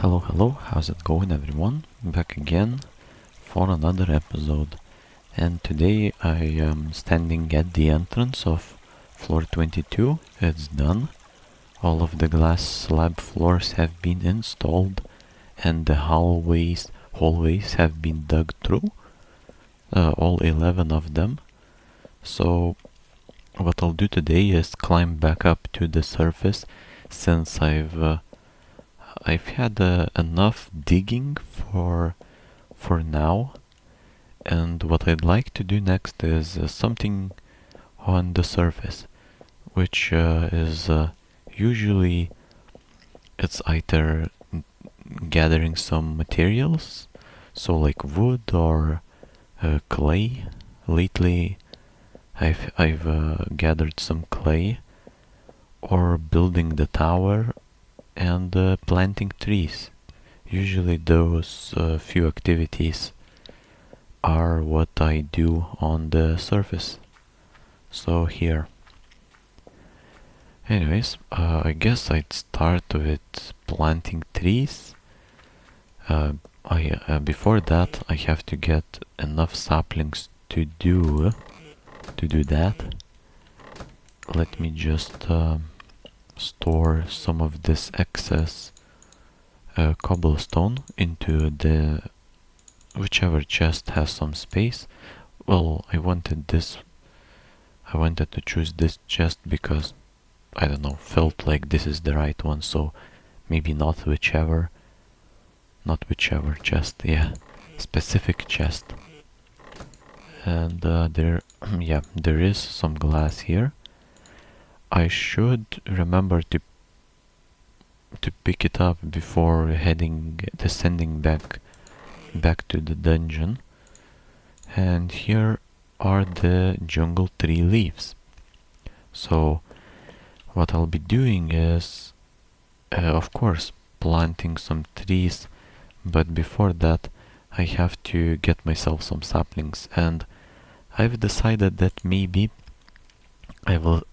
Hello, how's it going everyone? Back again for another episode. And today I am standing at the entrance of floor 22. It's done. All of the glass slab floors have been installed and the hallways have been dug through. All 11 of them. So what I'll do today is climb back up to the surface since I've had enough digging for now, and what I'd like to do next is something on the surface, which is usually it's either gathering some materials, so like wood or clay. Lately, I've gathered some clay, or building the tower and planting trees. Usually those few activities are what I do on the surface. So here. Anyways, I guess I'd start with planting trees. Before that I have to get enough saplings to do that. Let me just store some of this excess cobblestone into the whichever chest has some space. Well, I wanted to choose this chest because I don't know, felt like this is the right one, so maybe not whichever chest, yeah, specific chest. And there yeah, there is some glass here. I should remember to pick it up before descending back to the dungeon. And here are the jungle tree leaves. So what I'll be doing is of course planting some trees, but before that I have to get myself some saplings, and I've decided that maybe I will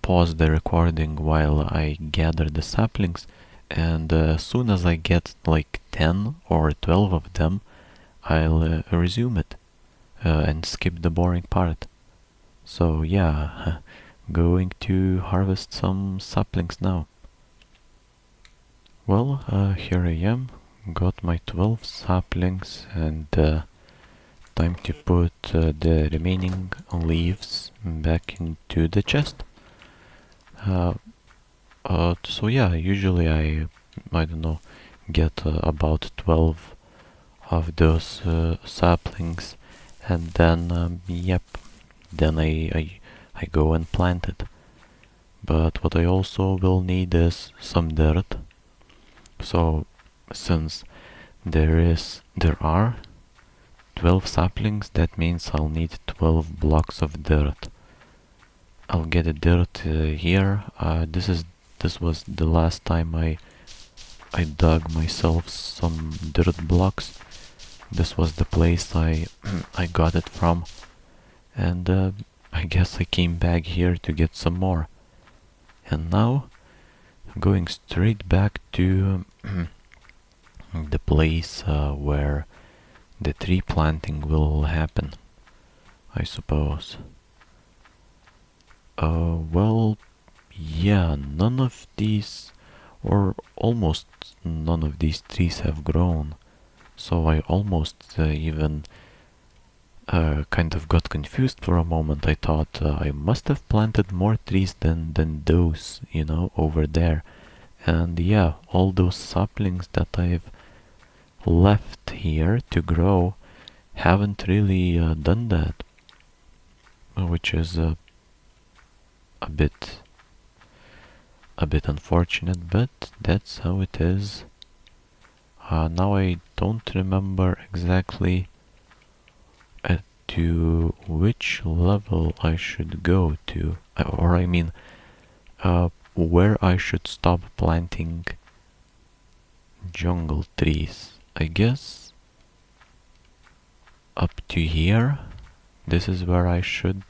pause the recording while I gather the saplings, and as soon as I get like 10 or 12 of them, I'll resume it and skip the boring part. So yeah, going to harvest some saplings now. Well, here I am, got my 12 saplings, and time to put the remaining leaves back into the chest. So yeah, usually I don't know, get about 12 of those saplings, and then yep, then I go and plant it. But what I also will need is some dirt. So since there are 12 saplings, that means I'll need 12 blocks of dirt. I'll get the dirt here. This was the last time I dug myself some dirt blocks. This was the place I I got it from, and I guess I came back here to get some more. And now going straight back to the place where the tree planting will happen, I suppose. Well, yeah, none of these, or almost none of these trees have grown, so I almost even kind of got confused for a moment. I thought I must have planted more trees than those, over there. And yeah, all those saplings that I've left here to grow haven't really done that, which is a bit unfortunate, but that's how it is. Now I don't remember exactly to which level I should go to, or I mean where I should stop planting jungle trees. I guess up to here. This is where I should.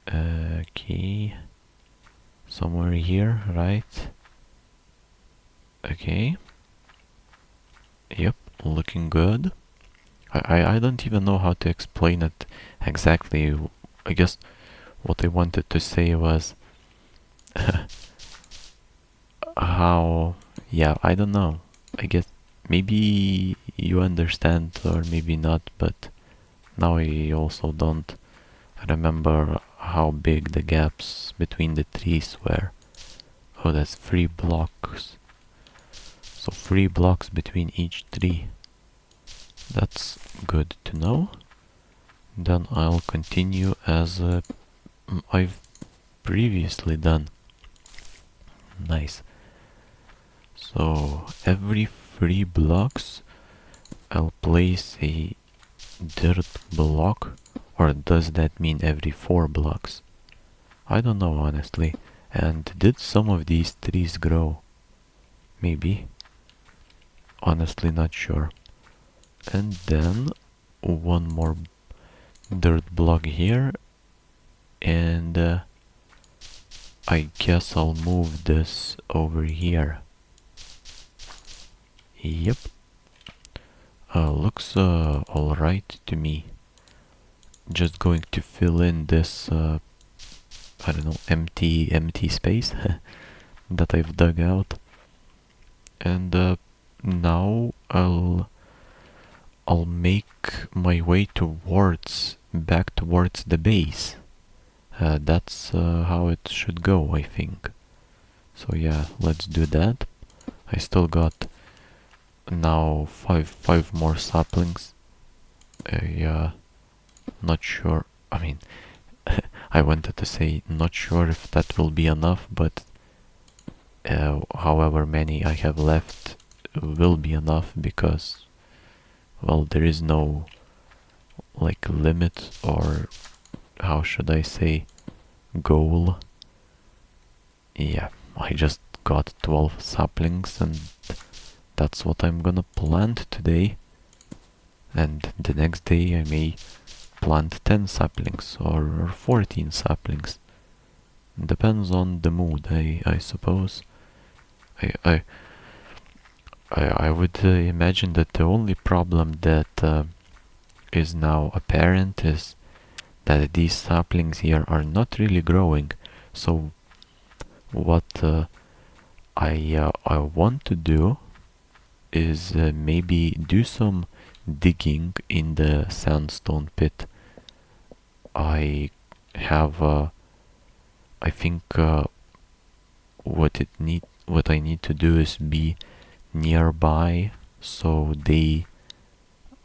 Okay, somewhere here, right? Okay. Yep, looking good. I don't even know how to explain it exactly. I guess what I wanted to say was how, yeah, I don't know. I guess maybe you understand or maybe not, but now I also don't remember how big the gaps between the trees were. Oh, that's 3 blocks. So 3 blocks between each tree. That's good to know. Then I'll continue as I've previously done. Nice. So every 3 blocks I'll place a dirt block, or does that mean every 4 blocks? I don't know honestly. And did some of these trees grow? Maybe. Honestly not sure. And then one more dirt block here, and I guess I'll move this over here. Yep. Looks alright to me. Just going to fill in this I don't know, empty space that I've dug out. And now I'll make my way back towards the base. That's how it should go, I think. So yeah, let's do that. I still got now five more saplings. Not sure. I mean, I wanted to say not sure if that will be enough, but however many I have left will be enough because, well, there is no like limit, or how should I say, goal. Yeah, I just got 12 saplings and that's what I'm gonna plant today. And the next day I may plant 10 saplings or 14 saplings. Depends on the mood, I suppose. I would imagine that the only problem that is now apparent is that these saplings here are not really growing. So what I want to do is maybe do some digging in the sandstone pit. I have I think what I need to do is be nearby so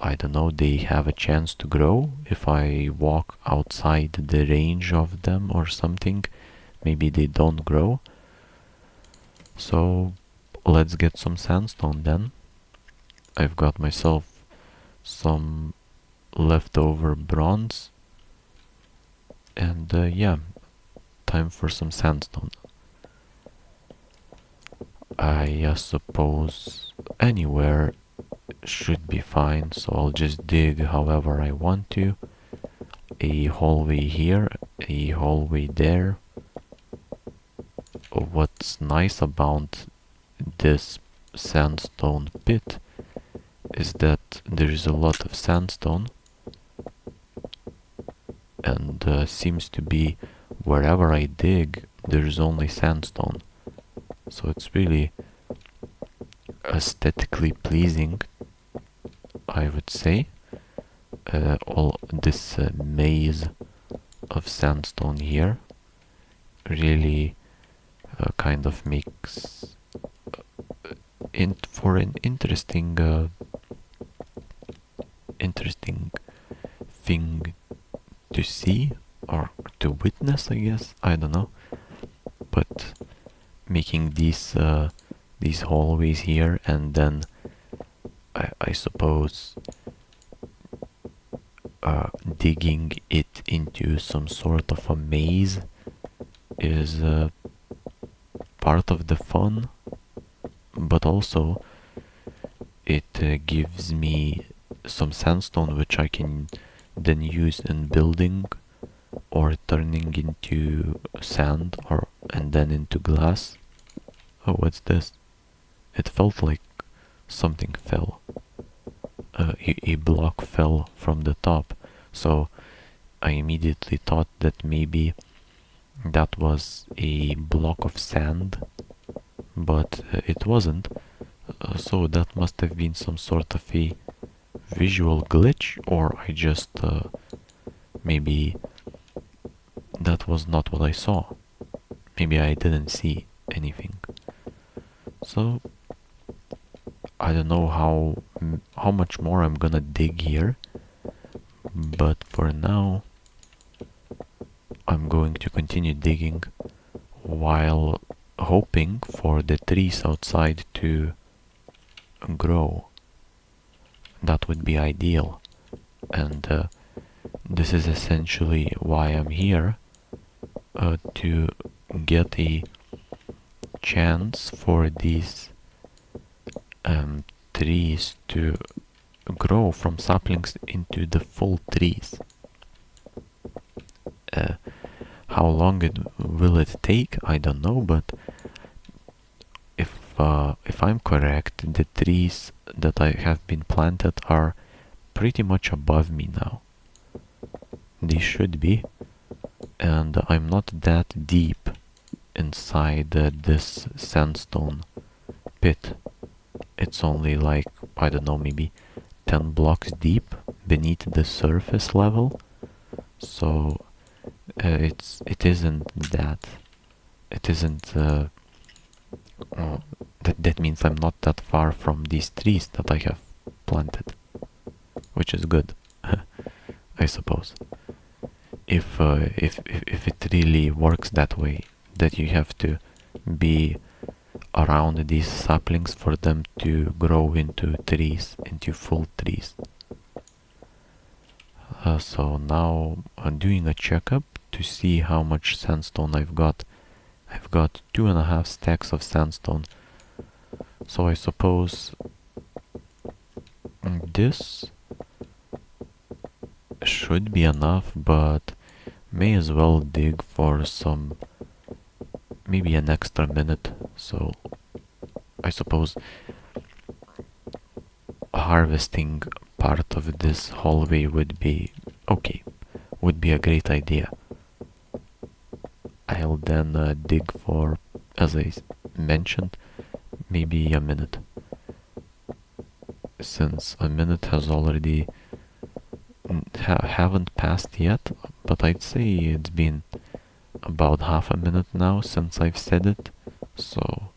I don't know, they have a chance to grow. If I walk outside the range of them or something, maybe they don't grow. So let's get some sandstone then. I've got myself some leftover bronze, and yeah, time for some sandstone. I suppose anywhere should be fine, so I'll just dig however I want to. A hallway here, a hallway there. What's nice about this sandstone pit is that there is a lot of sandstone, and seems to be wherever I dig there's only sandstone, so it's really aesthetically pleasing, I would say. All this maze of sandstone here really kind of makes for an interesting thing to see or to witness, I guess. I don't know, but making these hallways here, and then I suppose digging it into some sort of a maze is part of the fun, but also it gives me some sandstone which I can then use in building or turning into sand, or and then into glass. Oh, what's this? it felt like something fell. A block fell from the top, so I immediately thought that maybe that was a block of sand, but it wasn't. So that must have been some sort of a visual glitch, or I just maybe that was not what I saw. Maybe I didn't see anything. So I don't know how much more I'm gonna dig here, but for now I'm going to continue digging while hoping for the trees outside to grow. That would be ideal, and this is essentially why I'm here, to get a chance for these trees to grow from saplings into the full trees. How long will it take? I don't know, but if I'm correct, the trees that I have been planted are pretty much above me now. They should be, and I'm not that deep inside this sandstone pit. It's only like, I don't know, maybe 10 blocks deep beneath the surface level, so it isn't that means I'm not that far from these trees that I have planted, which is good. I suppose if it really works that way, that you have to be around these saplings for them to grow into trees, into full trees. So now I'm doing a checkup to see how much sandstone I've got. I've got 2.5 stacks of sandstone, so I suppose this should be enough, but may as well dig for some, maybe an extra minute. So I suppose harvesting part of this hallway would be okay, would be a great idea. I'll then dig for, as I mentioned, maybe a minute, since a minute has already haven't passed yet, but I'd say it's been about half a minute now since I've said it, so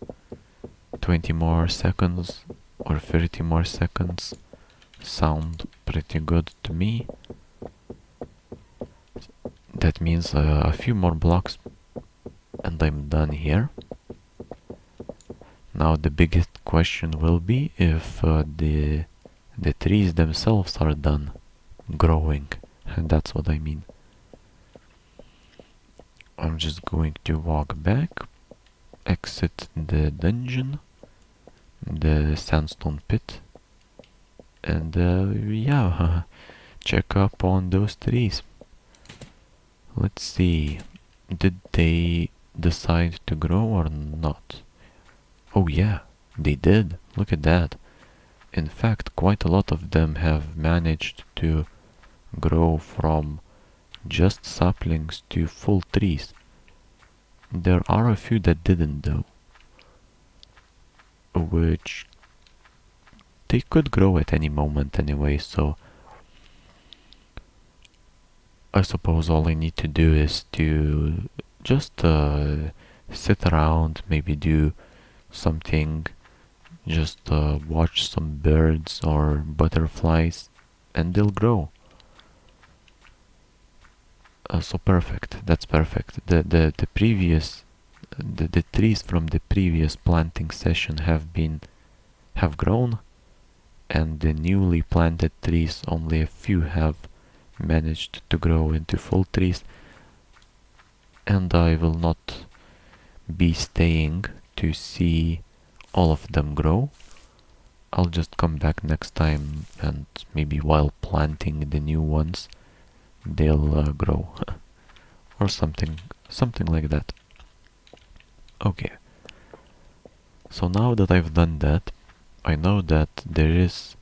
20 more seconds or 30 more seconds sound pretty good to me. That means a few more blocks and I'm done here. Now the biggest question will be if the trees themselves are done growing, and that's what I mean. I'm just going to walk back, exit the dungeon, the sandstone pit, and yeah, check up on those trees. Let's see, did they decide to grow or not? Oh yeah, they did. Look at that. In fact, quite a lot of them have managed to grow from just saplings to full trees. There are a few that didn't though, which they could grow at any moment anyway, so I suppose all I need to do is to just sit around, maybe do something, just watch some birds or butterflies, and they'll grow. So perfect, that's perfect. The previous the trees from the previous planting session have grown, and the newly planted trees, only a few have managed to grow into full trees, and I will not be staying to see all of them grow. I'll just come back next time, and maybe while planting the new ones they'll grow or something like that. Okay, So now that I've done that, I know that there is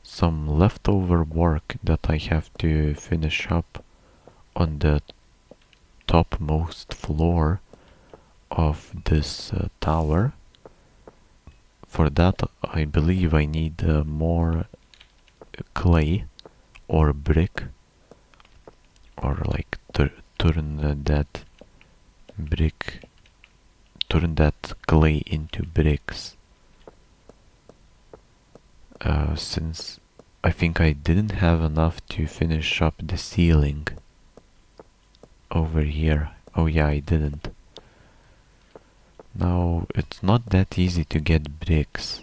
some leftover work that I have to finish up on the topmost floor of this tower. For that, I believe I need more clay or brick, or like turn that brick, turn that clay into bricks. Since I think I didn't have enough to finish up the ceiling over here. Oh yeah, I didn't. Now, it's not that easy to get bricks,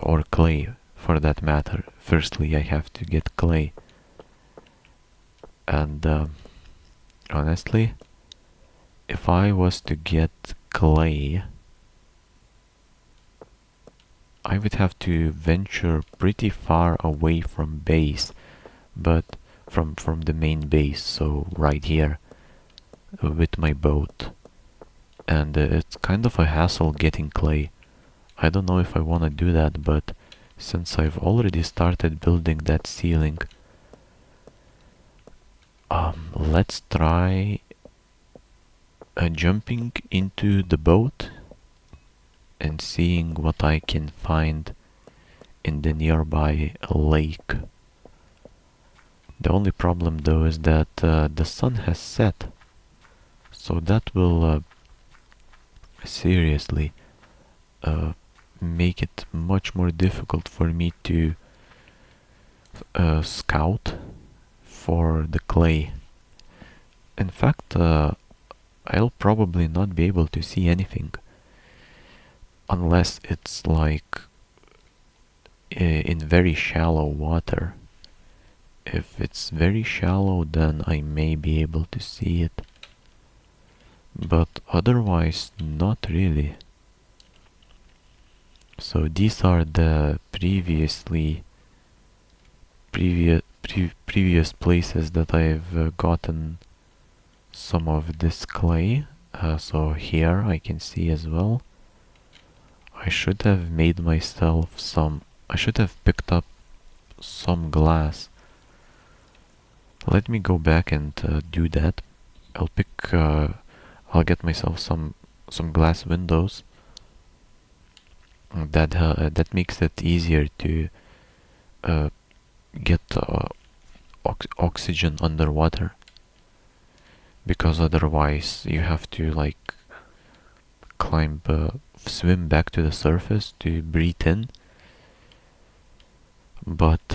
or clay for that matter. Firstly, I have to get clay. And honestly, if I was to get clay, I would have to venture pretty far away from base, but from the main base, so right here with my boat. And it's kind of a hassle getting clay. I don't know if I want to do that, but since I've already started building that ceiling, let's try jumping into the boat and seeing what I can find in the nearby lake. The only problem though is that the sun has set, so that will seriously make it much more difficult for me to scout for the clay. In fact, I'll probably not be able to see anything unless it's like in very shallow water. If it's very shallow, then I may be able to see it, but otherwise not really. So these are the previous places that I've gotten some of this clay. So here I can see as well. I should have made myself some. I should have picked up some glass. Let me go back and do that. I'll get myself some glass windows. That makes it easier to get oxygen underwater, because otherwise you have to like swim back to the surface to breathe in. But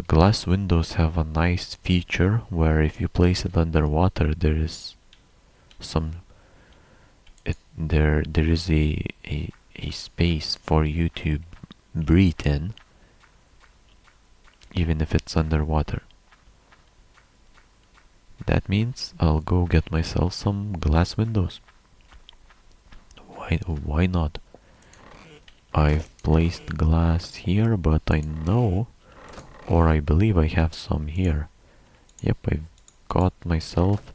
glass windows have a nice feature where if you place it underwater, there is a space for you to breathe in, even if it's underwater. That means I'll go get myself some glass windows. Why not? I've placed glass here, but I know, or I believe I have some here. Yep, I've got myself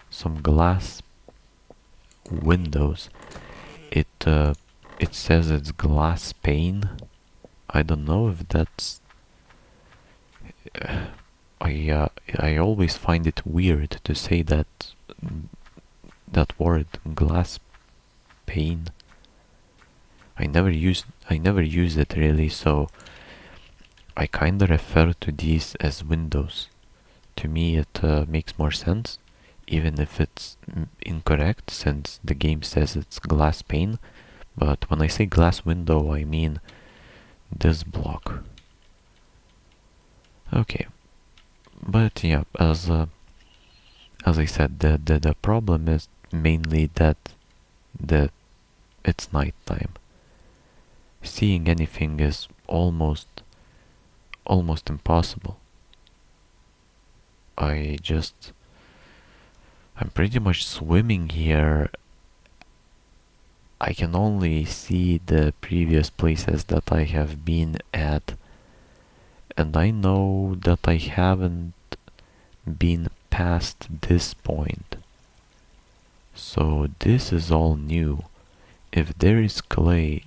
some glass windows. It says it's glass pane. I don't know if that's I always find it weird to say that word, glass pane. I never use it really, so I kinda refer to these as windows. To me it makes more sense, even if it's incorrect, since the game says it's glass pane. But when I say glass window, I mean this block. Okay, but yeah, as I said, the problem is mainly that it's night time. Seeing anything is almost impossible. I'm pretty much swimming here. I can only see the previous places that I have been at, and I know that I haven't been past this point. So this is all new. if there is clay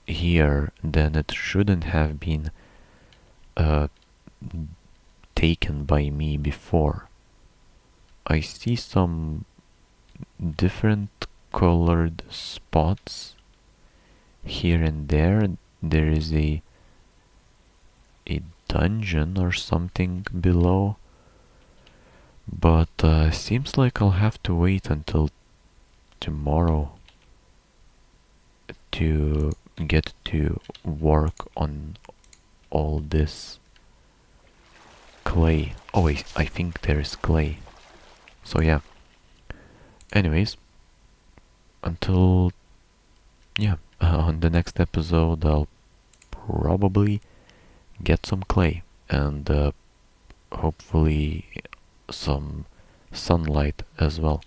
here, then it shouldn't have been uh, taken by me before. I see some different colored spots here and there. There is a dungeon or something below, but seems like I'll have to wait until tomorrow to get to work on all this clay. Oh wait, I think there is clay. So yeah. Anyways, until yeah, on the next episode I'll probably get some clay and hopefully some sunlight as well.